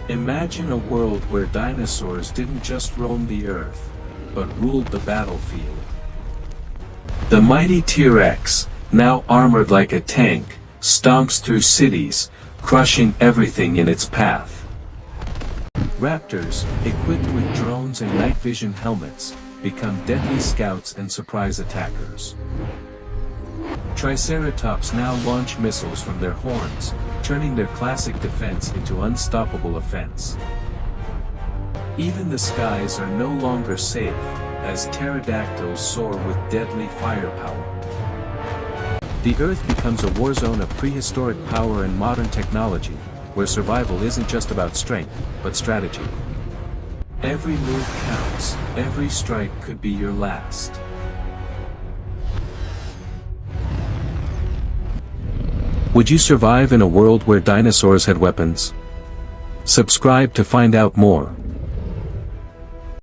Imagine a world where dinosaurs didn't just roam the earth, but ruled the battlefield. The mighty T-Rex, now armored like a tank, stomps through cities, crushing everything in its path. Raptors, equipped with drones and night vision helmets, become deadly scouts and surprise attackers. Triceratops now launch missiles from their horns, turning their classic defense into unstoppable offense. Even the skies are no longer safe, as pterodactyls soar with deadly firepower. The Earth becomes a war zone of prehistoric power and modern technology, where survival isn't just about strength, but strategy. Every move counts, every strike could be your last. Would you survive in a world where dinosaurs had weapons? Subscribe to find out more.